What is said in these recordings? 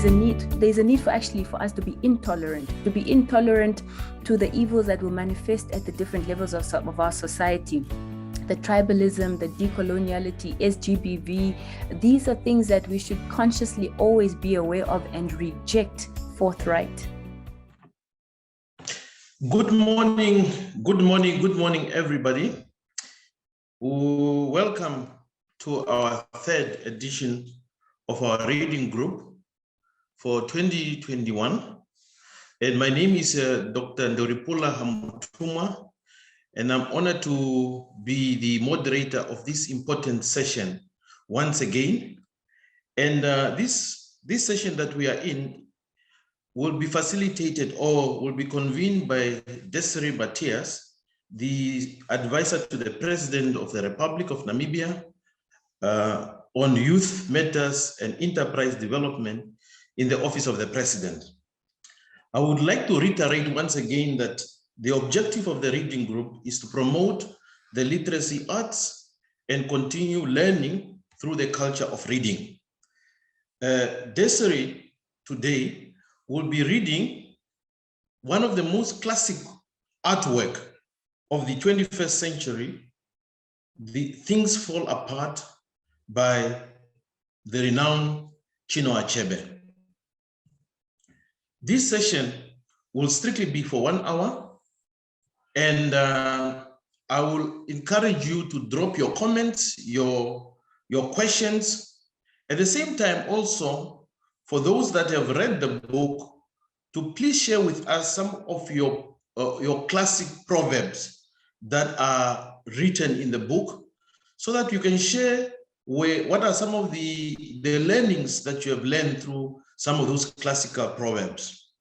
there's a need for us to be intolerant to the evils that will manifest at the different levels of our society. The tribalism, the decoloniality, SGBV, these are things that we should consciously always be aware of and reject forthright. Good morning, everybody. Welcome to our third edition of our reading group for 2021. And my name is Dr. Ndeulipula Hamutumwa, and I'm honored to be the moderator of this important session once again. And this session that we are in will be facilitated or will be convened by Daisry Mathias, the advisor to the President of the Republic of Namibia on youth matters and enterprise development in the Office of the President. I would like to reiterate once again that the objective of the reading group is to promote the literacy arts and continue learning through the culture of reading. Daisry today will be reading one of the most classic artwork of the 21st century, The Things Fall Apart by the renowned Chinua Achebe. This session will strictly be for 1 hour, and I will encourage you to drop your comments, your questions. At the same time, also, for those that have read the book, to please share with us some of your classic proverbs that are written in the book, so that you can share what are some of the learnings that you have learned through some of those classical proverbs.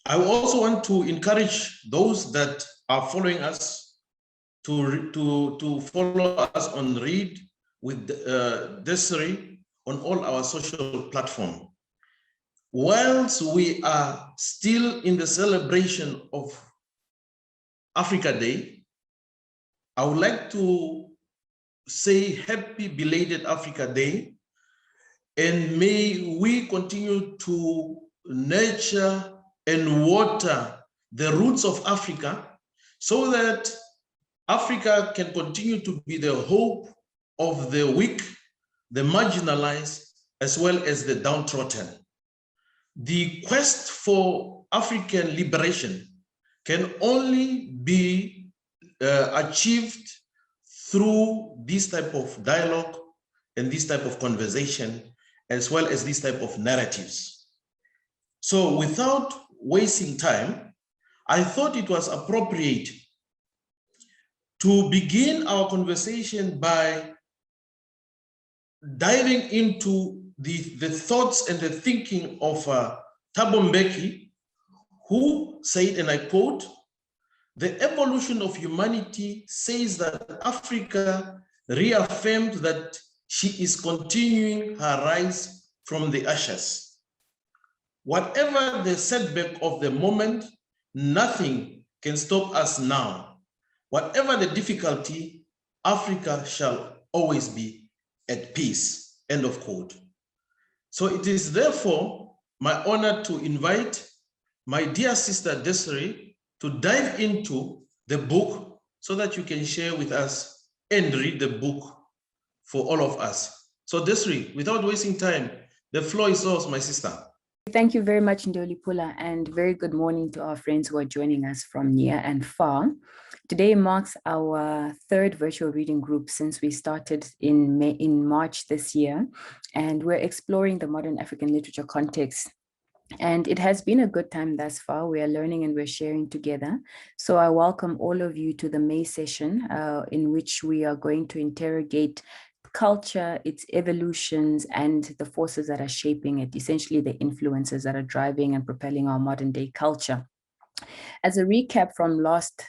I also want to encourage those that are following us to follow us on Read with Daisry on all our social platforms. Whilst we are still in the celebration of Africa Day, I would like to say happy belated Africa Day, and may we continue to nurture and water the roots of Africa so that Africa can continue to be the hope of the weak, the marginalized, as well as the downtrodden. The quest for African liberation can only be achieved through this type of dialogue and this type of conversation, as well as this type of narratives. So without wasting time, I thought it was appropriate to begin our conversation by diving into the thoughts and the thinking of Thabo Mbeki, who said, and I quote, "The evolution of humanity says that Africa reaffirmed that she is continuing her rise from the ashes. Whatever the setback of the moment, nothing can stop us now. Whatever the difficulty, Africa shall always be at peace," end of quote. So it is therefore my honor to invite my dear sister Daisry to dive into the book so that you can share with us and read the book for all of us. So Daisry, without wasting time, the floor is yours, my sister. Thank you very much, Ndeulipula, and very good morning to our friends who are joining us from near and far. Today marks our third virtual reading group since we started in March this year, and we're exploring the modern African literature context. And it has been a good time thus far. We are learning and we're sharing together. So I welcome all of you to the May session in which we are going to interrogate culture, its evolutions, and the forces that are shaping it, essentially the influences that are driving and propelling our modern day culture. As a recap from last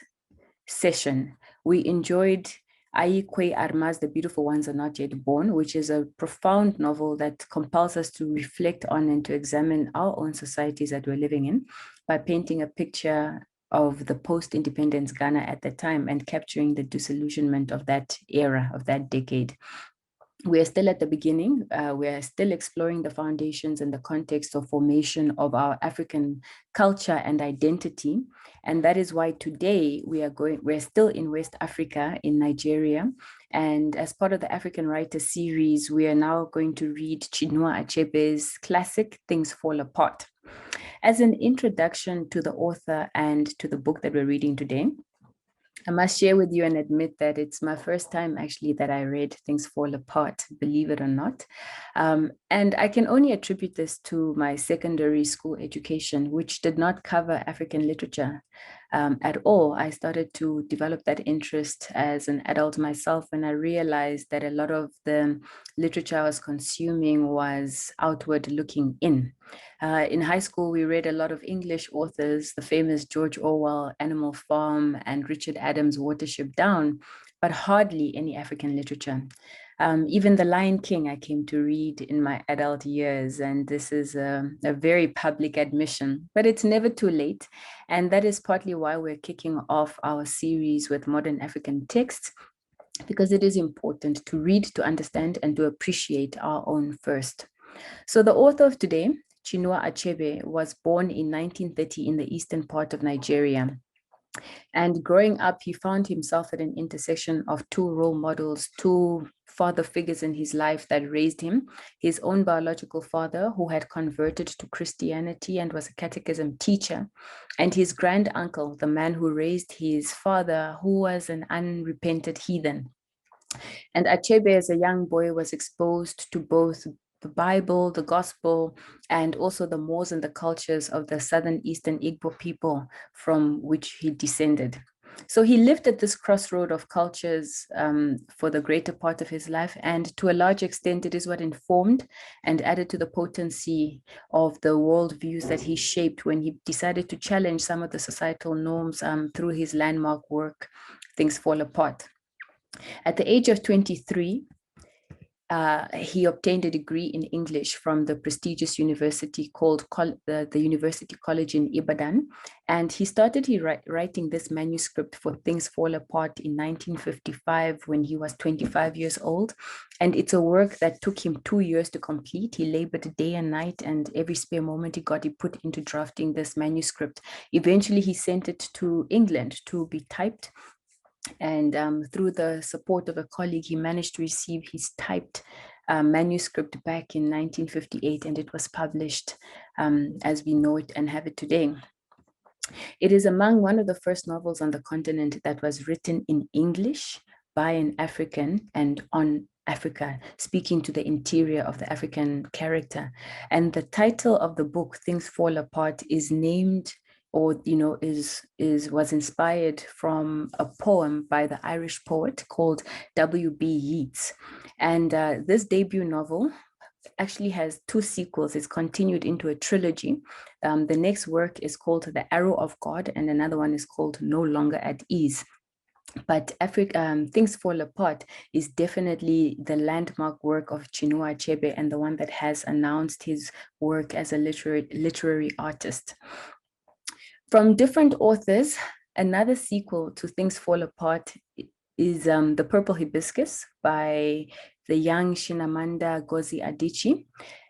session, we enjoyed Aikwe Arma's The Beautiful Ones Are Not Yet Born, which is a profound novel that compels us to reflect on and to examine our own societies that we're living in by painting a picture of the post-independence Ghana at the time and capturing the disillusionment of that era, of that decade. we are still at the beginning. We are still exploring the foundations and the context of formation of our African culture and identity. And that is why today we're still in West Africa, in Nigeria. And as part of the African Writer series, we are now going to read Chinua Achebe's classic Things Fall Apart. As an introduction to the author and to the book that we're reading today, I must share with you and admit that it's my first time actually that I read Things Fall Apart, believe it or not. And I can only attribute this to my secondary school education, which did not cover African literature at all. I started to develop that interest as an adult myself when I realized that a lot of the literature I was consuming was outward looking in. In high school, we read a lot of English authors, the famous George Orwell, Animal Farm, and Richard Adams' Watership Down, but hardly any African literature. Even The Lion King I came to read in my adult years, and this is a very public admission, but it's never too late. And that is partly why we're kicking off our series with modern African texts, because it is important to read, to understand, and to appreciate our own first. So the author of today, Chinua Achebe, was born in 1930 in the eastern part of Nigeria. And growing up, he found himself at an intersection of two role models, two father figures in his life that raised him: his own biological father, who had converted to Christianity and was a catechism teacher, and his grand uncle, the man who raised his father, who was an unrepented heathen. And Achebe, as a young boy, was exposed to both the Bible, the gospel, and also the mores and the cultures of the southern Eastern Igbo people from which he descended. So he lived at this crossroad of cultures for the greater part of his life. And to a large extent, it is what informed and added to the potency of the worldviews that he shaped when he decided to challenge some of the societal norms through his landmark work, Things Fall Apart. At the age of 23, he obtained a degree in English from the prestigious university called the University College in Ibadan. And he started writing this manuscript for Things Fall Apart in 1955 when he was 25 years old. And it's a work that took him 2 years to complete. He labored day and night, and every spare moment he got, he put into drafting this manuscript. Eventually, he sent it to England to be typed. And through the support of a colleague, he managed to receive his typed manuscript back in 1958, and it was published as we know it and have it today. It is among one of the first novels on the continent that was written in English by an African and on Africa, speaking to the interior of the African character. And the title of the book, Things Fall Apart, is named, or was inspired from a poem by the Irish poet called W.B. Yeats. And this debut novel actually has 2 sequels. It's continued into a trilogy. The next work is called The Arrow of God, and another one is called No Longer at Ease. But Things Fall Apart is definitely the landmark work of Chinua Achebe, and the one that has announced his work as a literary artist. From different authors, another sequel to Things Fall Apart is The Purple Hibiscus by the young Chimamanda Ngozi Adichie.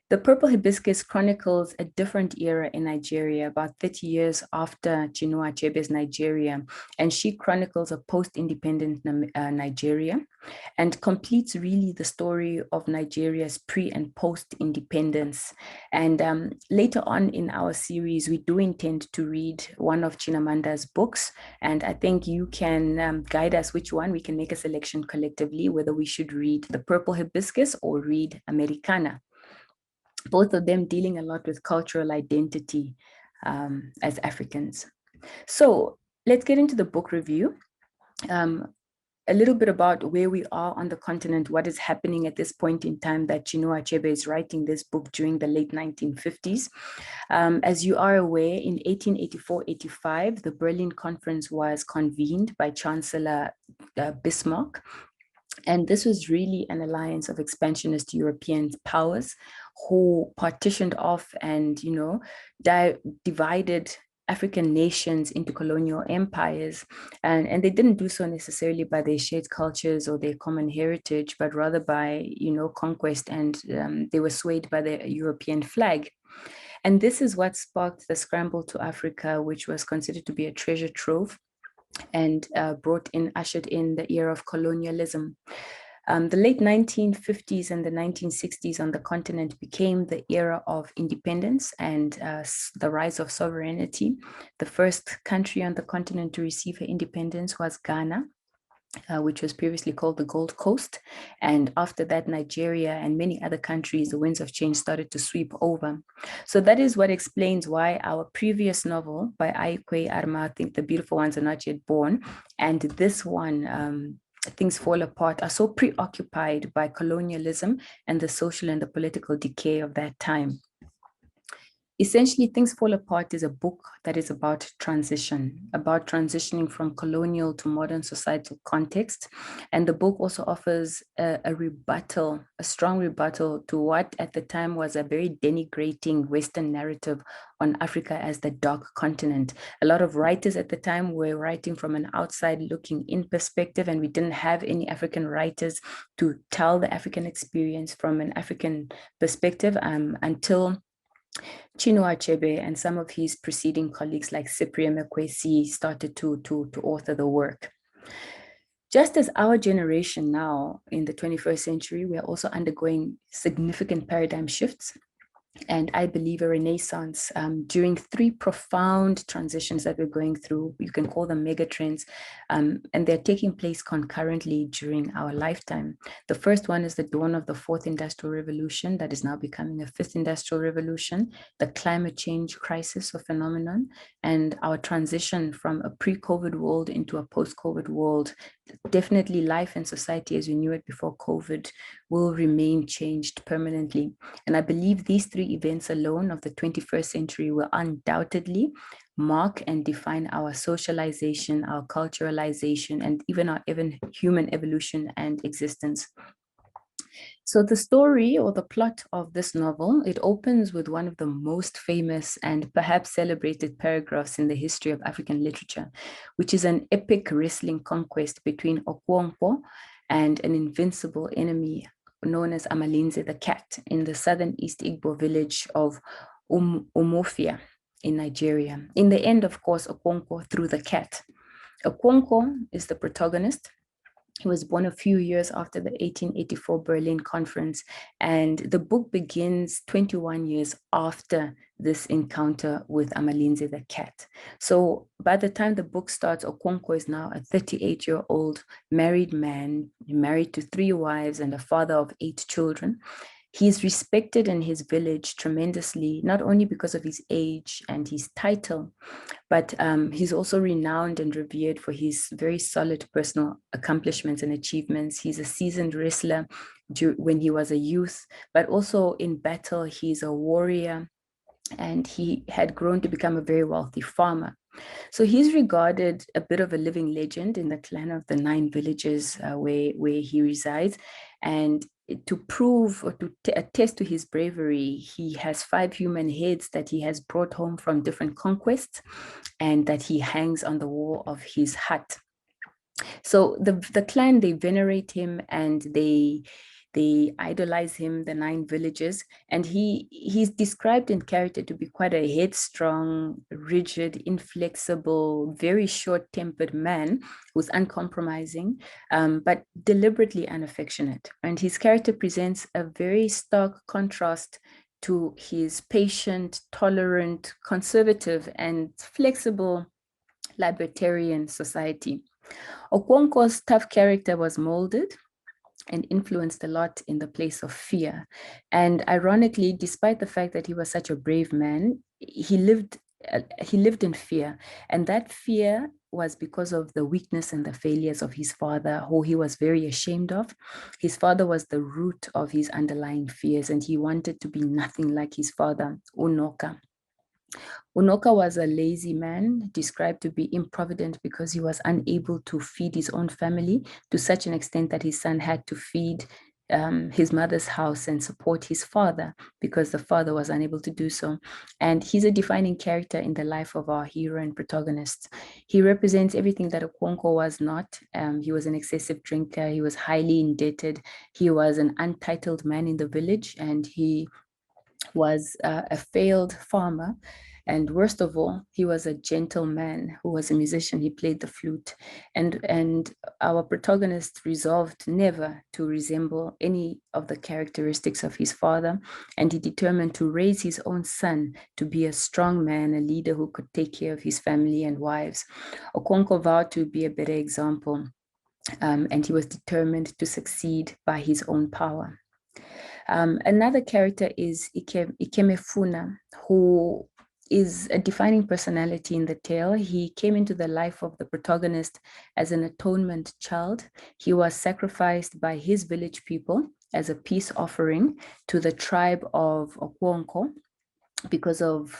The Purple Hibiscus chronicles a different era in Nigeria, about 30 years after Chinua Achebe's Nigeria, and she chronicles a post-independent Nigeria and completes really the story of Nigeria's pre- and post-independence. And later on in our series, we do intend to read one of Chinamanda's books, and I think you can guide us which one. We can make a selection collectively, whether we should read The Purple Hibiscus or read Americana. Both of them dealing a lot with cultural identity as Africans. So let's get into the book review. A little bit about where we are on the continent, what is happening at this point in time that Chinua Achebe is writing this book during the late 1950s. As you are aware, in 1884-85, the Berlin Conference was convened by Chancellor Bismarck. And this was really an alliance of expansionist European powers who partitioned off and, divided African nations into colonial empires. And they didn't do so necessarily by their shared cultures or their common heritage, but rather by, conquest, and they were swayed by the European flag. And this is what sparked the scramble to Africa, which was considered to be a treasure trove and ushered in the era of colonialism. The late 1950s and the 1960s on the continent became the era of independence and the rise of sovereignty. The first country on the continent to receive her independence was Ghana, which was previously called the Gold Coast. And after that, Nigeria and many other countries, the winds of change started to sweep over. So that is what explains why our previous novel by Aikwe Arma, I think The Beautiful Ones Are Not Yet Born, and this one, Things Fall Apart, are so preoccupied by colonialism and the social and the political decay of that time. Essentially, Things Fall Apart is a book that is about transitioning from colonial to modern societal context. And the book also offers a strong rebuttal to what at the time was a very denigrating Western narrative on Africa as the dark continent. A lot of writers at the time were writing from an outside looking in perspective, and we didn't have any African writers to tell the African experience from an African perspective until Chinua Achebe and some of his preceding colleagues like Cyprien Mekwesi started to author the work. Just as our generation now in the 21st century, we are also undergoing significant paradigm shifts, and I believe a renaissance during three profound transitions that we're going through. You can call them mega trends, and they're taking place concurrently during our lifetime. The first one is the dawn of the fourth industrial revolution that is now becoming a fifth industrial revolution, the climate change crisis or phenomenon, and our transition from a pre-COVID world into a post-COVID world. Definitely life and society as we knew it before COVID will remain changed permanently. And I believe these three events alone of the 21st century will undoubtedly mark and define our socialization, our culturalization, and even our human evolution and existence. So the story or the plot of this novel, it opens with one of the most famous and perhaps celebrated paragraphs in the history of African literature, which is an epic wrestling conquest between Okonkwo and an invincible enemy known as Amalinze the cat in the southern East Igbo village of Umofia in Nigeria. In the end, of course, Okonkwo threw the cat. Okonkwo is the protagonist. He was born a few years after the 1884 Berlin Conference, and the book begins 21 years after this encounter with Amalinze the cat. So by the time the book starts, Okonkwo is now a 38-year-old married man, married to 3 wives and a father of 8 children. He's respected in his village tremendously, not only because of his age and his title, but he's also renowned and revered for his very solid personal accomplishments and achievements. He's a seasoned wrestler when he was a youth, but also in battle, he's a warrior, and he had grown to become a very wealthy farmer. So he's regarded a bit of a living legend in the clan of the 9 villages where he resides. And to prove or to attest to his bravery, he has 5 human heads that he has brought home from different conquests and that he hangs on the wall of his hut. So the clan, they venerate him and they idolize him, the 9 villages, and he's described in character to be quite a headstrong, rigid, inflexible, very short-tempered man who's uncompromising, but deliberately unaffectionate. And his character presents a very stark contrast to his patient, tolerant, conservative, and flexible libertarian society. Okonkwo's tough character was molded and influenced a lot in the place of fear. And ironically, despite the fact that he was such a brave man, he lived in fear. And that fear was because of the weakness and the failures of his father, who he was very ashamed of. His father was the root of his underlying fears, and he wanted to be nothing like his father, Unoka. Unoka was a lazy man, described to be improvident because he was unable to feed his own family to such an extent that his son had to feed his mother's house and support his father because the father was unable to do so. And he's a defining character in the life of our hero and protagonist. He represents everything that Okonkwo was not. He was an excessive drinker. He was highly indebted. He was an untitled man in the village, and he was a failed farmer. And worst of all, he was a gentleman who was a musician. He played the flute. And our protagonist resolved never to resemble any of the characteristics of his father. And he determined to raise his own son to be a strong man, a leader who could take care of his family and wives. Okonkwo vowed to be a better example. And he was determined to succeed by his own power. Another character is Ikemefuna, who is a defining personality in the tale. He came into the life of the protagonist as an atonement child. He was sacrificed by his village people as a peace offering to the tribe of Okonkwo because of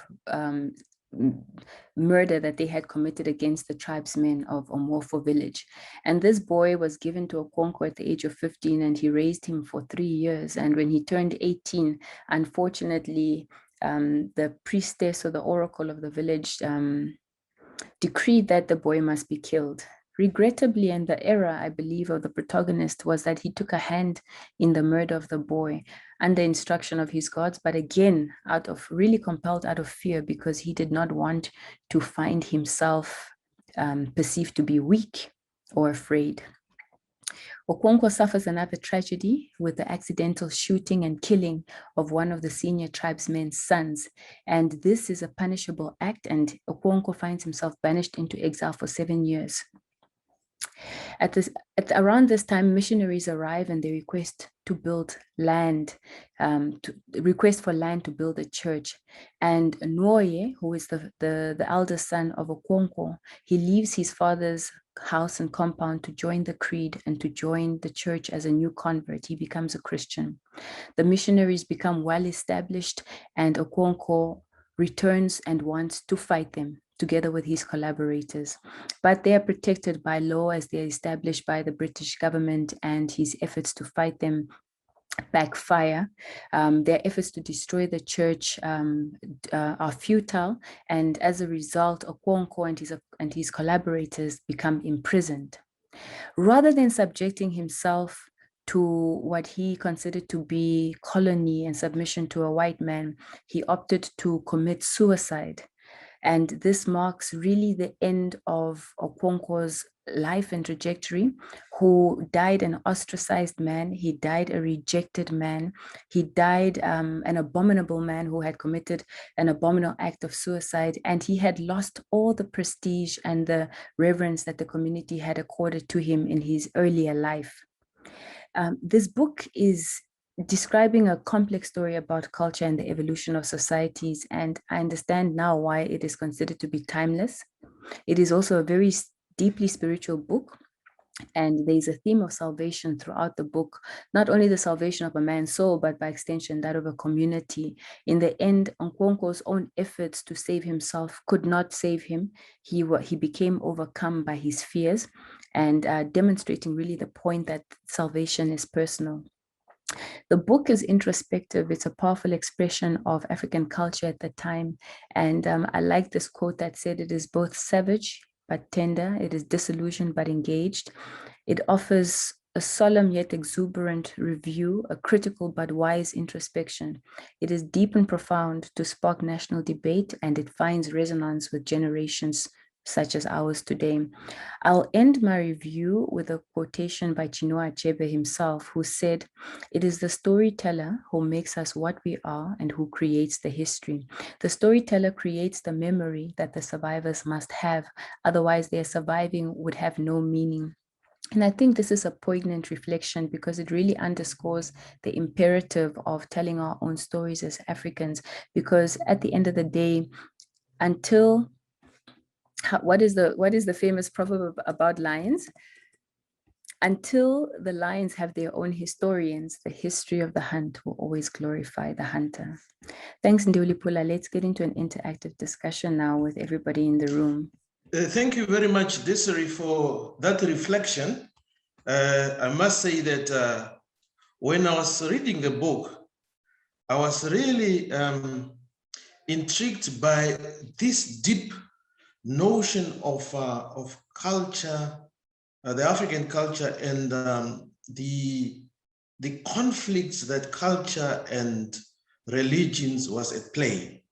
murder that they had committed against the tribesmen of Omofo village. And this boy was given to Okonkwo at the age of 15, and he raised him for 3 years. And when he turned 18, unfortunately, the priestess or the oracle of the village decreed that the boy must be killed. Regrettably, and the error, I believe, of the protagonist was that he took a hand in the murder of the boy under instruction of his gods, but again, really compelled out of fear, because he did not want to find himself perceived to be weak or afraid. Okonkwo suffers another tragedy with the accidental shooting and killing of one of the senior tribesmen's sons. And this is a punishable act, and Okonkwo finds himself banished into exile for 7 years. Around this time, missionaries arrive and they request to build land, request for land to build a church. And Nwoye, who is the eldest son of Okonkwo, he leaves his father's house and compound to join the creed and to join the church as a new convert. He becomes a Christian. The missionaries become well established, and Okonkwo returns and wants to fight them together with his collaborators. But they are protected by law as they are established by the British government, and his efforts to fight them backfire. Their efforts to destroy the church are futile, and as a result, Okonkwo and his collaborators become imprisoned. Rather than subjecting himself to what he considered to be colony and submission to a white man, he opted to commit suicide. And this marks really the end of Okonkwo's life and trajectory, who died an ostracized man. He died a rejected man. He died an abominable man who had committed an abominable act of suicide, and he had lost all the prestige and the reverence that the community had accorded to him in his earlier life. This book is describing a complex story about culture and the evolution of societies, and I understand now why it is considered to be timeless. It is also a very deeply spiritual book, and there's a theme of salvation throughout the book, not only the salvation of a man's soul, but by extension that of a community. In the end, Okonkwo's own efforts to save himself could not save him. He became overcome by his fears, and demonstrating really the point that salvation is personal. The book is introspective. It's a powerful expression of African culture at the time. And I like this quote that said, "It is both savage but tender. It is disillusioned but engaged. It offers a solemn yet exuberant review, a critical but wise introspection. It is deep and profound to spark national debate, and it finds resonance with generations such as ours today." I'll end my review with a quotation by Chinua Achebe himself, who said, "It is the storyteller who makes us what we are and who creates the history. The storyteller creates the memory that the survivors must have, otherwise their surviving would have no meaning." And I think this is a poignant reflection because it really underscores the imperative of telling our own stories as Africans, because at the end of the day, what is the famous proverb about lions? Until the lions have their own historians, the history of the hunt will always glorify the hunter. Thanks, Ndeulipula. Let's get into an interactive discussion now with everybody in the room. Thank you very much, Daisry, for that reflection. I must say that when I was reading the book, I was really intrigued by this deep notion of culture, the African culture, and the conflicts that culture and religions was at play.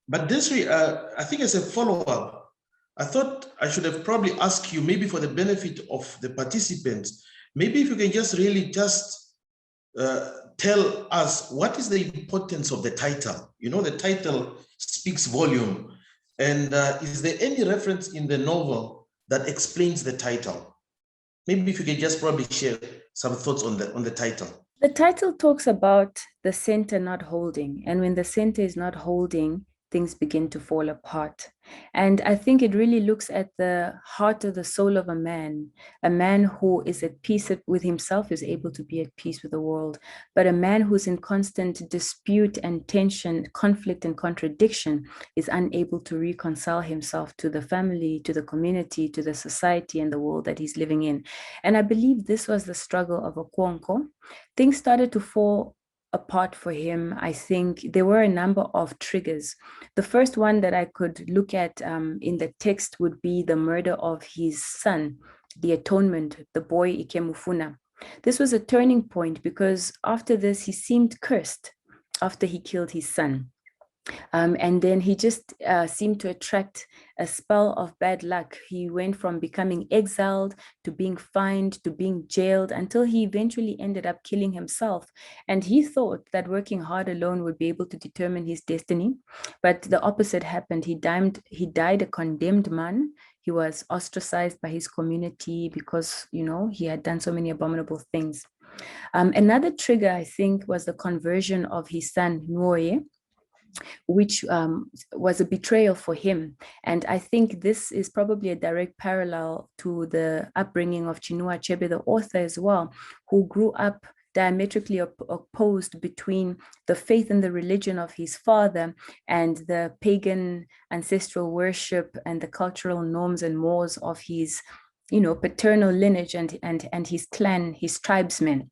But this, I think as a follow-up, I thought I should have probably asked you, maybe for the benefit of the participants, maybe if you can just really just tell us what is the importance of the title. You know, the title speaks volume. And is there any reference in the novel that explains the title? Maybe if you can just probably share some thoughts on the title. The title talks about the center not holding. And when the center is not holding, things begin to fall apart. And I think it really looks at the heart of the soul of a man who is at peace with himself, is able to be at peace with the world, but a man who's in constant dispute and tension, conflict and contradiction, is unable to reconcile himself to the family, to the community, to the society and the world that he's living in. And I believe this was the struggle of Okonkwo. Things started to fall apart for him. I think there were a number of triggers. The first one that I could look at in the text would be the murder of his son, the atonement, the boy Ikemufuna. This was a turning point because after this, he seemed cursed after he killed his son. And then he just seemed to attract a spell of bad luck. He went from becoming exiled to being fined to being jailed until he eventually ended up killing himself. And he thought that working hard alone would be able to determine his destiny. But the opposite happened. He died a condemned man. He was ostracized by his community because, you know, he had done so many abominable things. Another trigger, I think, was the conversion of his son, Nwoye, which was a betrayal for him. And I think this is probably a direct parallel to the upbringing of Chinua Achebe, the author as well, who grew up diametrically opposed between the faith and the religion of his father and the pagan ancestral worship and the cultural norms and mores of his, you know, paternal lineage and his clan, his tribesmen.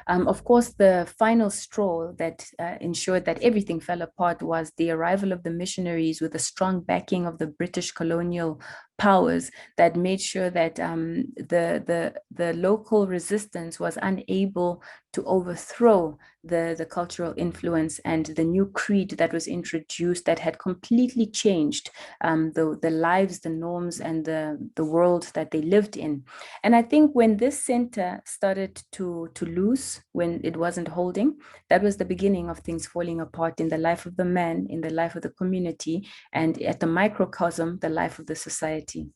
Of course, the final straw that ensured that everything fell apart was the arrival of the missionaries with the strong backing of the British colonial powers that made sure that the local resistance was unable to overthrow the cultural influence and the new creed that was introduced that had completely changed the lives, the norms, and the world that they lived in. And I think when this center started to lose, when it wasn't holding, that was the beginning of things falling apart in the life of the man, in the life of the community, and at the microcosm, the life of the society.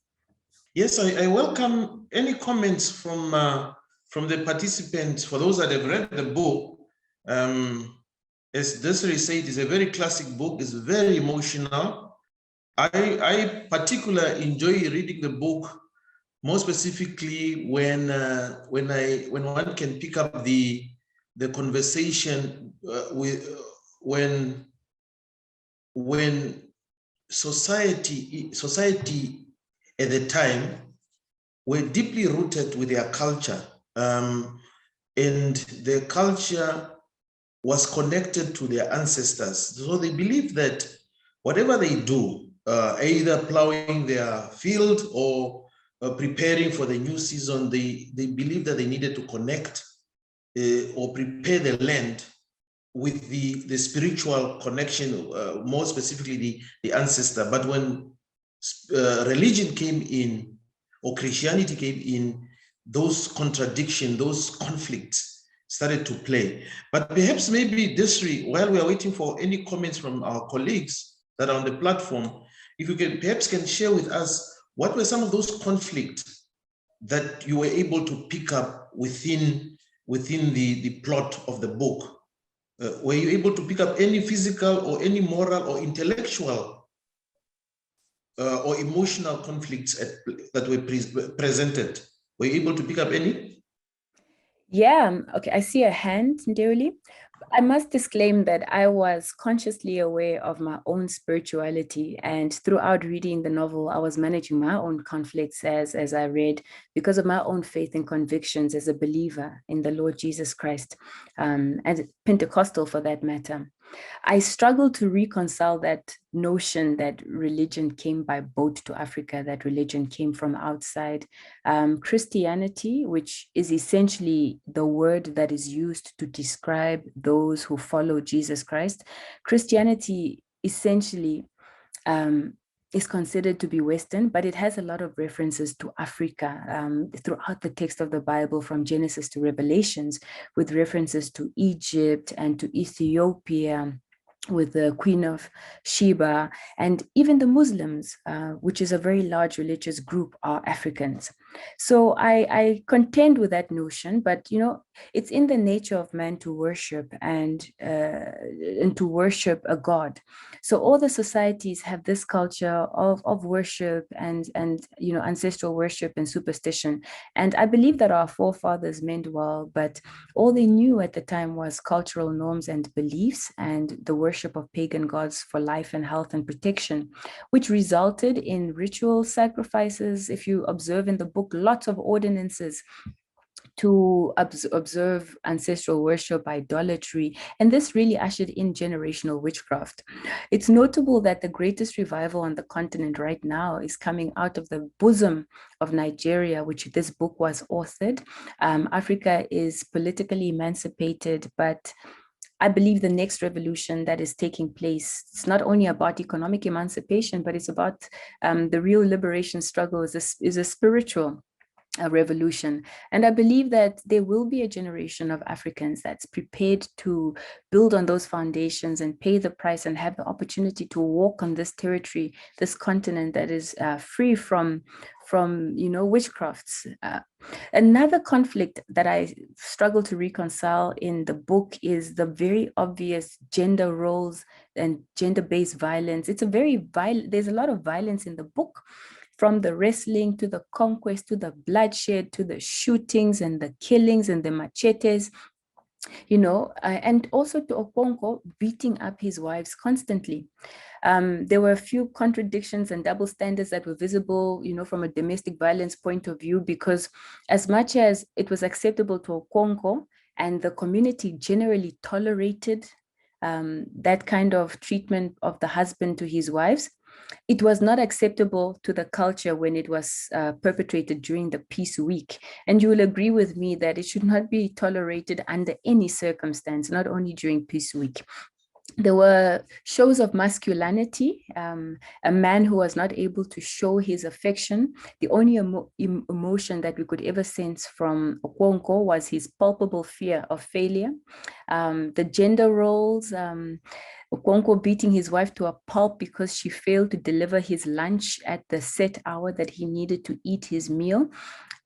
Yes, I welcome any comments from the participants. For those that have read the book, as Daisry said, it's a very classic book. It's very emotional. I particularly enjoy reading the book, more specifically when one can pick up the conversation when society at the time were deeply rooted with their culture, and their culture was connected to their ancestors. So they believed that whatever they do, either plowing their field or preparing for the new season, they believed that they needed to connect or prepare the land with the spiritual connection, more specifically the ancestor. But when religion came in, or Christianity came in, those contradictions, those conflicts started to play. But perhaps maybe Daisry, while we are waiting for any comments from our colleagues that are on the platform, if you can perhaps share with us what were some of those conflicts that you were able to pick up within the plot of the book. Were you able to pick up any physical or any moral or intellectual or emotional conflicts that were presented? Were you able to pick up any? Yeah, okay, I see a hand, Ndeuli. I must disclaim that I was consciously aware of my own spirituality, and throughout reading the novel, I was managing my own conflicts as I read because of my own faith and convictions as a believer in the Lord Jesus Christ, and Pentecostal for that matter. I struggle to reconcile that notion that religion came by boat to Africa, that religion came from outside. Christianity, which is essentially the word that is used to describe those who follow Jesus Christ, Christianity essentially um, is considered to be Western, but it has a lot of references to Africa throughout the text of the Bible, from Genesis to Revelations, with references to Egypt and to Ethiopia, with the Queen of Sheba, and even the Muslims, which is a very large religious group, are Africans. So I contend with that notion, but it's in the nature of man to worship and to worship a God. So all the societies have this culture of worship and ancestral worship and superstition. And I believe that our forefathers meant well, but all they knew at the time was cultural norms and beliefs and the worship of pagan gods for life and health and protection, which resulted in ritual sacrifices. If you observe in the book, lots of ordinances to observe ancestral worship, idolatry, and this really ushered in generational witchcraft. It's notable that the greatest revival on the continent right now is coming out of the bosom of Nigeria, which this book was authored. Africa is politically emancipated, but I believe the next revolution that is taking place, it's not only about economic emancipation, but it's about the real liberation struggle is a spiritual revolution. And I believe that there will be a generation of Africans that's prepared to build on those foundations and pay the price and have the opportunity to walk on this territory, this continent that is free from witchcrafts. Another conflict that I struggle to reconcile in the book is the very obvious gender roles and gender-based violence. It's a very violent, there's a lot of violence in the book, from the wrestling to the conquest to the bloodshed to the shootings and the killings and the machetes, and also to Okonko beating up his wives constantly. There were a few contradictions and double standards that were visible, from a domestic violence point of view, because as much as it was acceptable to Okonko and the community generally tolerated that kind of treatment of the husband to his wives, it was not acceptable to the culture when it was perpetrated during the Peace Week. And you will agree with me that it should not be tolerated under any circumstance, not only during Peace Week. There were shows of masculinity, a man who was not able to show his affection. The only emotion that we could ever sense from Okonko was his palpable fear of failure. The gender roles, Okonko beating his wife to a pulp because she failed to deliver his lunch at the set hour that he needed to eat his meal.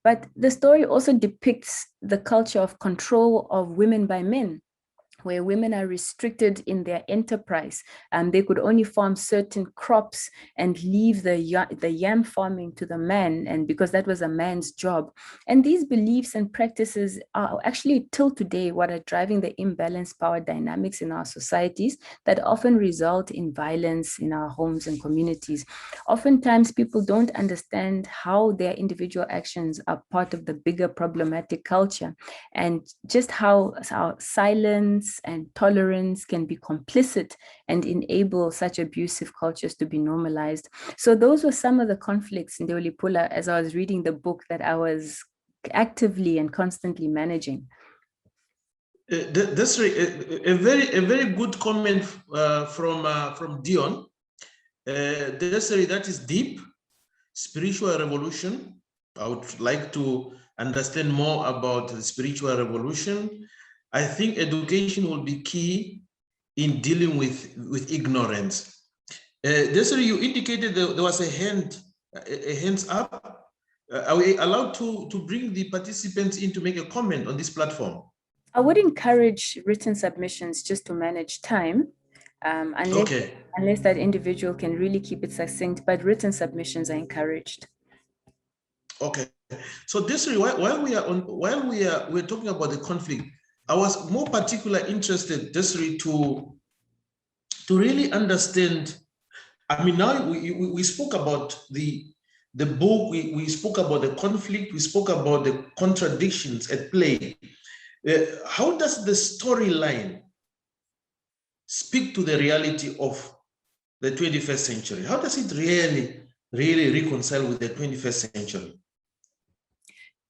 But the story also depicts the culture of control of women by men, where women are restricted in their enterprise. They could only farm certain crops and leave the yam farming to the man, and because that was a man's job. And these beliefs and practices are actually till today what are driving the imbalanced power dynamics in our societies that often result in violence in our homes and communities. Oftentimes, people don't understand how their individual actions are part of the bigger problematic culture, and just how our silence and tolerance can be complicit and enable such abusive cultures to be normalized. So those were some of the conflicts in Ndeulipula as I was reading the book that I was actively and constantly managing. That's a very good comment from Dion. That is deep. Spiritual revolution. I would like to understand more about the spiritual revolution. I think education will be key in dealing with ignorance. Daisry, you indicated there was a hands up. Are we allowed to bring the participants in to make a comment on this platform? I would encourage written submissions just to manage time, unless that individual can really keep it succinct, but written submissions are encouraged. Okay. So Daisry, while we're talking about the conflict, I was more particularly interested, Daisry, to really understand. I mean, now we spoke about the book, we spoke about the conflict, we spoke about the contradictions at play. How does the storyline speak to the reality of the 21st century? How does it really reconcile with the 21st century?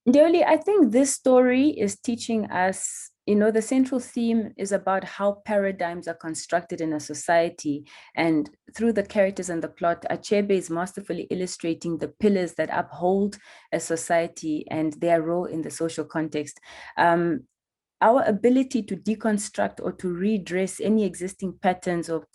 Ndeuli, I think this story is teaching us, the central theme is about how paradigms are constructed in a society. And through the characters and the plot, Achebe is masterfully illustrating the pillars that uphold a society and their role in the social context. Our ability to deconstruct or to redress any existing patterns of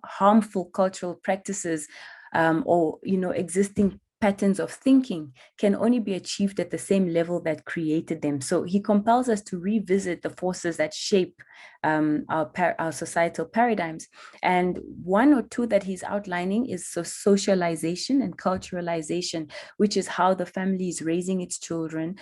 harmful cultural practices or existing patterns of thinking can only be achieved at the same level that created them. So he compels us to revisit the forces that shape our societal paradigms. And one or two that he's outlining is socialization and culturalization, which is how the family is raising its children.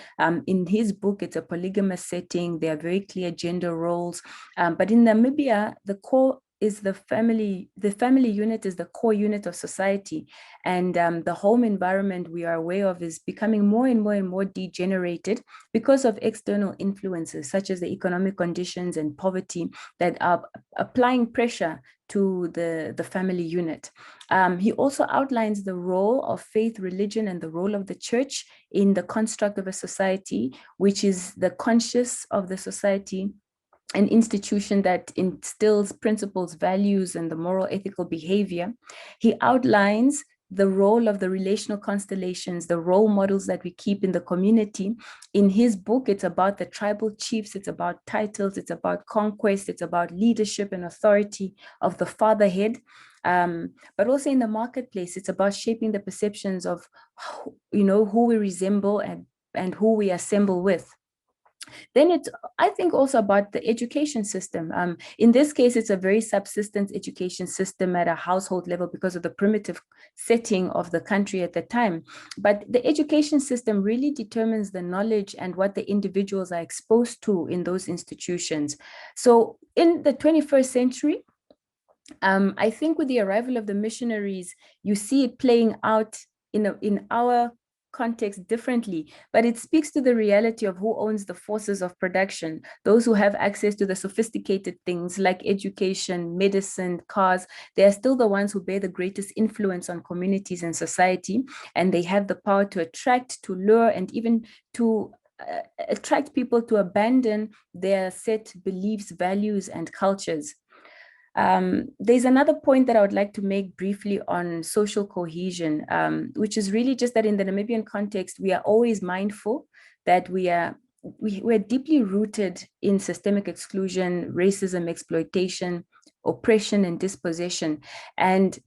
In his book, it's a polygamous setting. There are very clear gender roles. But in Namibia, the core is the family unit is the core unit of society. And the home environment we are aware of is becoming more and more degenerated because of external influences, such as the economic conditions and poverty that are applying pressure to the family unit. He also outlines the role of faith, religion, and the role of the church in the construct of a society, which is the conscience of the society, an institution that instills principles, values, and the moral ethical behavior. He outlines the role of the relational constellations, the role models that we keep in the community. In his book, it's about the tribal chiefs, it's about titles, it's about conquest, it's about leadership and authority of the fatherhead. But also in the marketplace, it's about shaping the perceptions of, who we resemble and who we assemble with. Then it's, I think, also about the education system. In this case, it's a very subsistence education system at a household level because of the primitive setting of the country at the time. But the education system really determines the knowledge and what the individuals are exposed to in those institutions. So in the 21st century, I think with the arrival of the missionaries, you see it playing out in our context differently, but it speaks to the reality of who owns the forces of production. Those who have access to the sophisticated things like education, medicine, cars, they are still the ones who bear the greatest influence on communities and society, and they have the power to attract, to lure, and even to attract people to abandon their set beliefs, values, and cultures. There's another point that I would like to make briefly on social cohesion, which is really just that in the Namibian context, we are always mindful that we're deeply rooted in systemic exclusion, racism, exploitation, oppression, and dispossession. And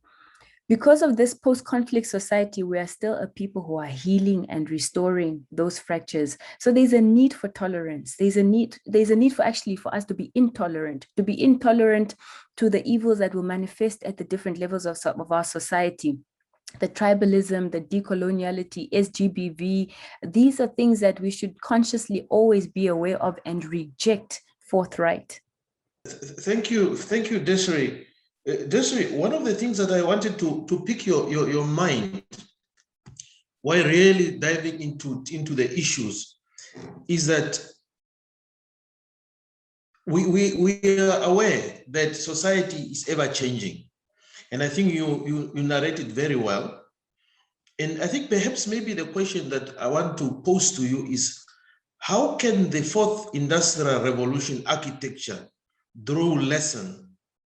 because of this post-conflict society, we are still a people who are healing and restoring those fractures. So there's a need for tolerance. There's a need for us to be intolerant to the evils that will manifest at the different levels of our society. The tribalism, the decoloniality, SGBV, these are things that we should consciously always be aware of and reject forthright. Thank you, Daisry. Daisry, one of the things that I wanted to pick your mind while really diving into the issues is that we are aware that society is ever changing. And I think you narrated very well. And I think perhaps maybe the question that I want to pose to you is, how can the fourth industrial revolution architecture draw lesson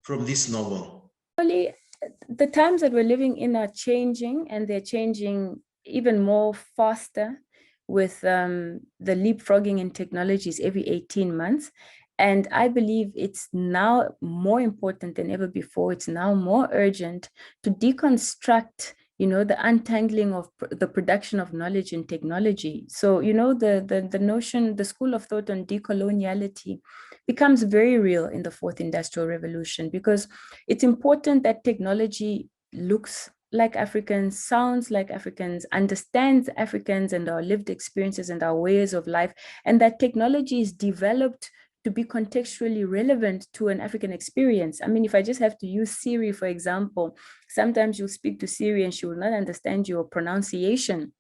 from this novel? The times that we're living in are changing, and they're changing even more faster with the leapfrogging in technologies every 18 months. And I believe it's now more important than ever before. It's now more urgent to deconstruct, the untangling of the production of knowledge and technology. So, the notion, the school of thought on decoloniality becomes very real in the fourth industrial revolution, because it's important that technology looks like Africans, sounds like Africans, understands Africans and our lived experiences and our ways of life, and that technology is developed to be contextually relevant to an African experience. I mean, if I just have to use Siri, for example, sometimes you'll speak to Siri and she will not understand your pronunciation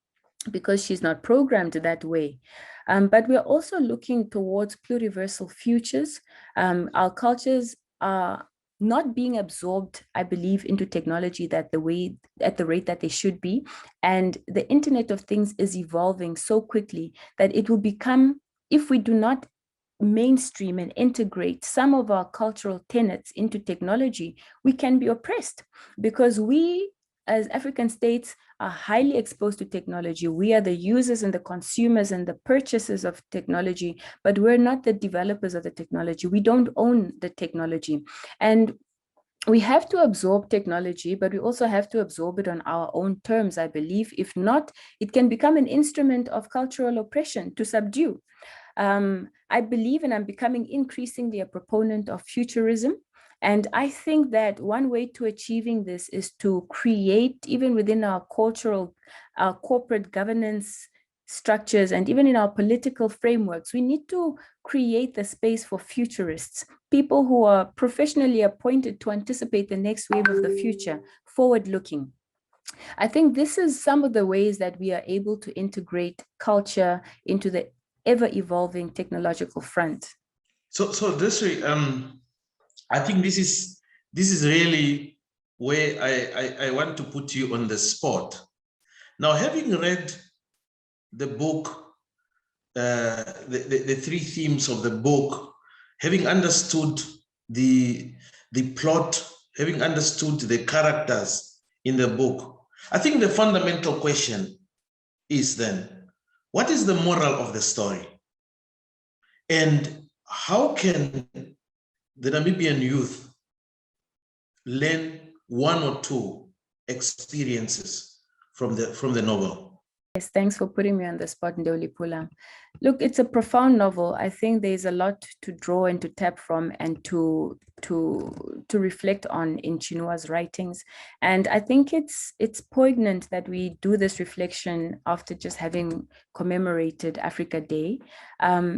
because she's not programmed that way. But we're also looking towards pluriversal futures. Our cultures are not being absorbed, I believe, into technology at the rate that they should be. And the Internet of Things is evolving so quickly that it will become, if we do not mainstream and integrate some of our cultural tenets into technology, we can be oppressed, because we as African states are highly exposed to technology. We are the users and the consumers and the purchasers of technology, but we're not the developers of the technology. We don't own the technology. And we have to absorb technology, but we also have to absorb it on our own terms, I believe. If not, it can become an instrument of cultural oppression to subdue. I believe, and I'm becoming increasingly a proponent of futurism. And I think that one way to achieving this is to create, even within our corporate governance structures, and even in our political frameworks, we need to create the space for futurists, people who are professionally appointed to anticipate the next wave of the future, forward-looking. I think this is some of the ways that we are able to integrate culture into the ever-evolving technological front. So Daisry, I think this is really where I want to put you on the spot. Now, having read the book, the three themes of the book, having understood the plot, having understood the characters in the book, I think the fundamental question is then, what is the moral of the story? And how can the Namibian youth learn one or two experiences from the novel? Yes, thanks for putting me on the spot, Ndeulipula. Look, it's a profound novel. I think there's a lot to draw and to tap from and to reflect on in Chinua's writings. And I think it's poignant that we do this reflection after just having commemorated Africa Day,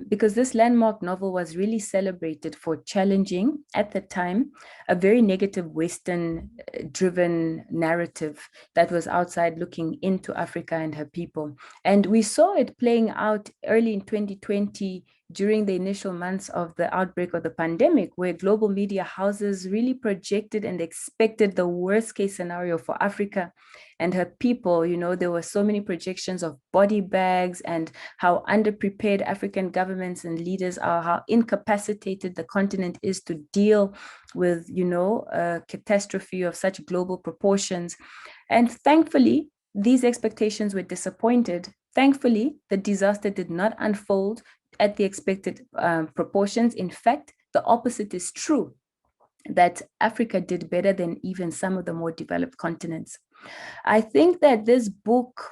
because this landmark novel was really celebrated for challenging, at the time, a very negative Western-driven narrative that was outside looking into Africa and her people. And we saw it playing out early in 2020 during the initial months of the outbreak of the pandemic, where global media houses really projected and expected the worst case scenario for Africa and her people. You know, there were so many projections of body bags and how underprepared African governments and leaders are, how incapacitated the continent is to deal with, you know, a catastrophe of such global proportions. And thankfully, these expectations were disappointed. Thankfully, the disaster did not unfold at the expected proportions. In fact, the opposite is true, that Africa did better than even some of the more developed continents. I think that this book,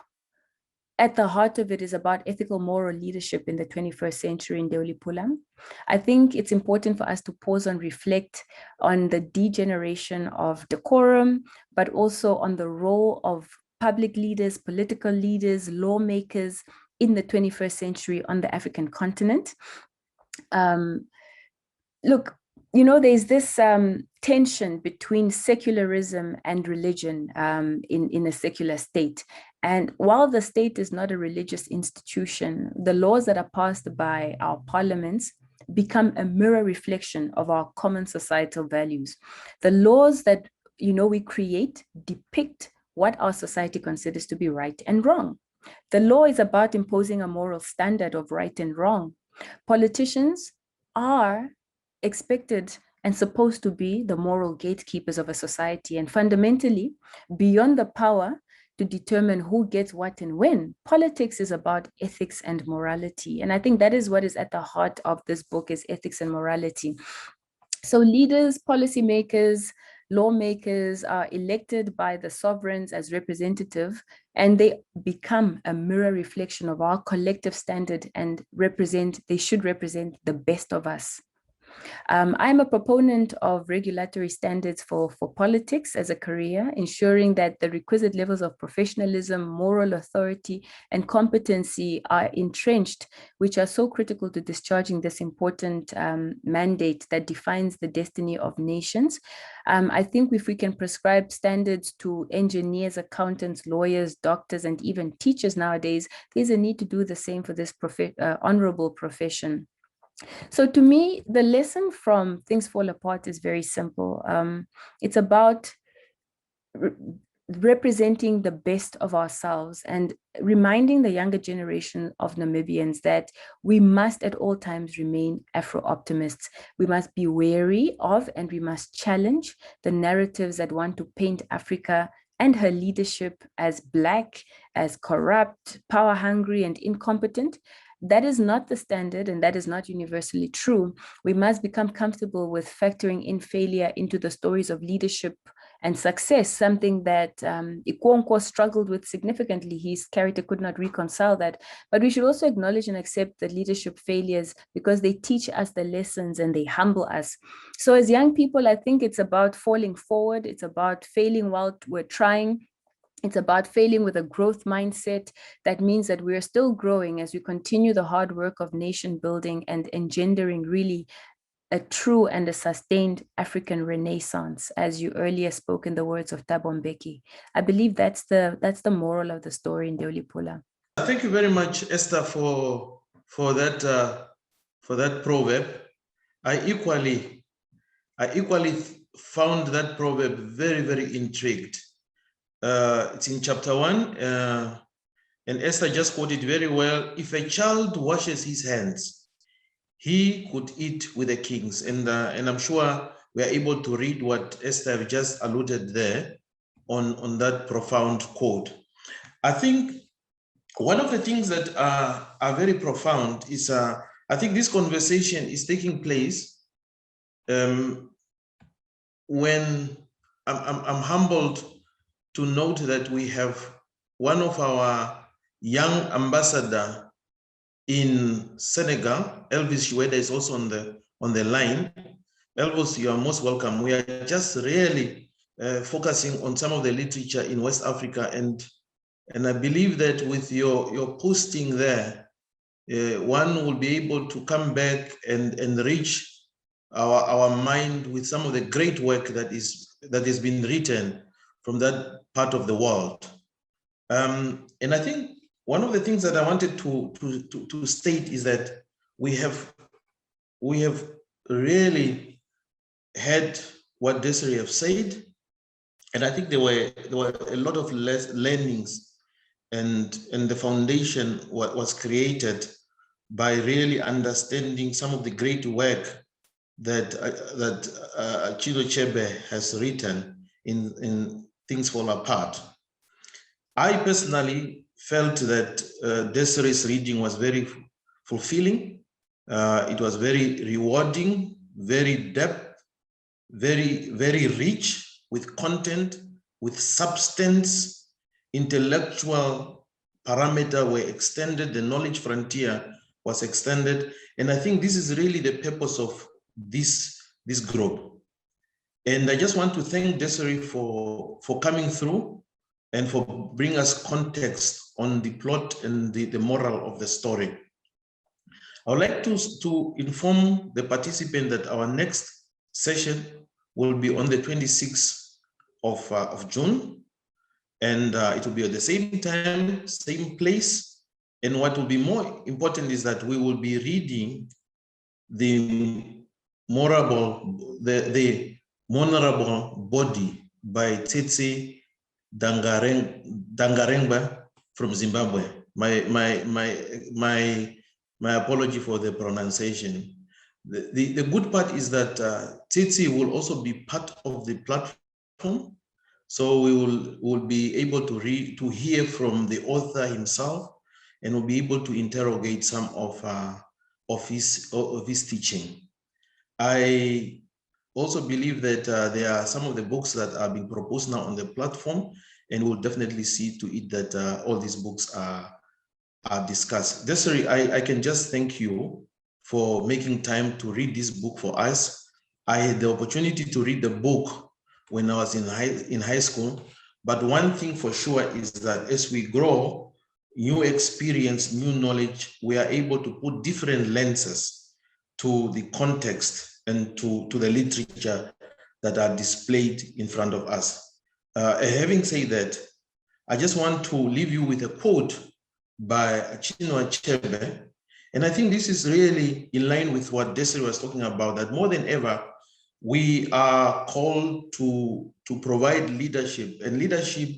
at the heart of it, is about ethical moral leadership in the 21st century in Ndeulipula. I think it's important for us to pause and reflect on the degeneration of decorum, but also on the role of public leaders, political leaders, lawmakers in the 21st century on the African continent. Look, you know, there's this tension between secularism and religion in a secular state. And while the state is not a religious institution, the laws that are passed by our parliaments become a mirror reflection of our common societal values. The laws that, you know, we create depict what our society considers to be right and wrong. The law is about imposing a moral standard of right and wrong. Politicians are expected and supposed to be the moral gatekeepers of a society, and fundamentally, beyond the power to determine who gets what and when, politics is about ethics and morality. And I think that is what is at the heart of this book, is ethics and morality. So leaders, policymakers, lawmakers are elected by the sovereigns as representative, and they become a mirror reflection of our collective standard and they should represent the best of us. I'm a proponent of regulatory standards for politics as a career, ensuring that the requisite levels of professionalism, moral authority, and competency are entrenched, which are so critical to discharging this important mandate that defines the destiny of nations. I think if we can prescribe standards to engineers, accountants, lawyers, doctors, and even teachers nowadays, there's a need to do the same for this honorable profession. So to me, the lesson from Things Fall Apart is very simple. It's about representing the best of ourselves and reminding the younger generation of Namibians that we must at all times remain Afro-optimists. We must be wary of and we must challenge the narratives that want to paint Africa and her leadership as Black, as corrupt, power-hungry, and incompetent. That is not the standard, and that is not universally true. We must become comfortable with factoring in failure into the stories of leadership and success, something that Ikonkwo struggled with significantly. His character could not reconcile that. But we should also acknowledge and accept the leadership failures because they teach us the lessons and they humble us. So as young people, I think it's about falling forward. It's about failing while we're trying. It's about failing with a growth mindset. That means that we're still growing as we continue the hard work of nation building and engendering really a true and a sustained African renaissance, as you earlier spoke in the words of Thabo Mbeki. I believe that's the moral of the story in Ndeulipula. Thank you very much, Esther, for that proverb. I equally found that proverb very, very intrigued. It's in chapter 1, and Esther just quoted very well. If a child washes his hands, he could eat with the kings. And I'm sure we are able to read what Esther just alluded there on that profound quote. I think one of the things that are very profound is, I think this conversation is taking place when I'm humbled to note that we have one of our young ambassador in Senegal, Elvis Shueda, is also on the line. Elvis, you are most welcome. We are just really focusing on some of the literature in West Africa, and I believe that with your posting there, one will be able to come back and enrich our mind with some of the great work that has been written from that part of the world. And I think one of the things that I wanted to state is that we have really had what Daisry have said, and I think there were a lot of learnings, and the foundation was created by really understanding some of the great work that Chinua Achebe has written in Things Fall Apart. I personally felt that Daisy's reading was very fulfilling. It was very rewarding, very depth, very, very rich with content, with substance. Intellectual parameter were extended, the knowledge frontier was extended. And I think this is really the purpose of this group. And I just want to thank Daisry for coming through and for bringing us context on the plot and the moral of the story. I would like to inform the participant that our next session will be on the 26th of June, and it will be at the same time, same place. And what will be more important is that we will be reading the Honorable Body by Tsitsi Dangarengba from Zimbabwe. My apology for the pronunciation. The good part is that Tsitsi will also be part of the platform, so we will be able to hear from the author himself, and we'll be able to interrogate some of his teaching. I also believe that there are some of the books that are being proposed now on the platform, and we'll definitely see to it that all these books are discussed. Daisry, I can just thank you for making time to read this book for us. I had the opportunity to read the book when I was in high school, but one thing for sure is that as we grow, new experience, new knowledge, we are able to put different lenses to the context and to the literature that are displayed in front of us. Having said that, I just want to leave you with a quote by Chinua Achebe. And I think this is really in line with what Daisry was talking about, that more than ever, we are called to provide leadership. And leadership,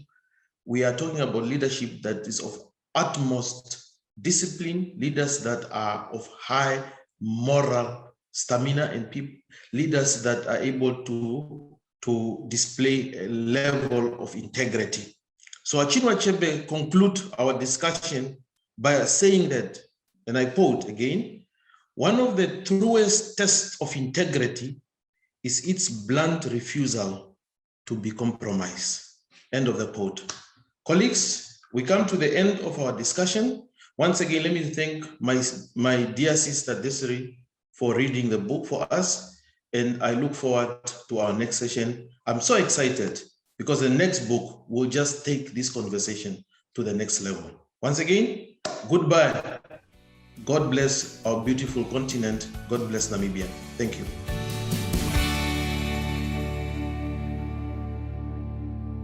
we are talking about leadership that is of utmost discipline, leaders that are of high moral stamina, and leaders that are able to display a level of integrity. So Chinua Achebe conclude our discussion by saying that, and I quote again, "One of the truest tests of integrity is its blunt refusal to be compromised." End of the quote. Colleagues, we come to the end of our discussion. Once again, let me thank my dear sister Daisry for reading the book for us, and I look forward to our next session. I'm so excited because the next book will just take this conversation to the next level. Once again, goodbye. God bless our beautiful continent. God bless Namibia. Thank you.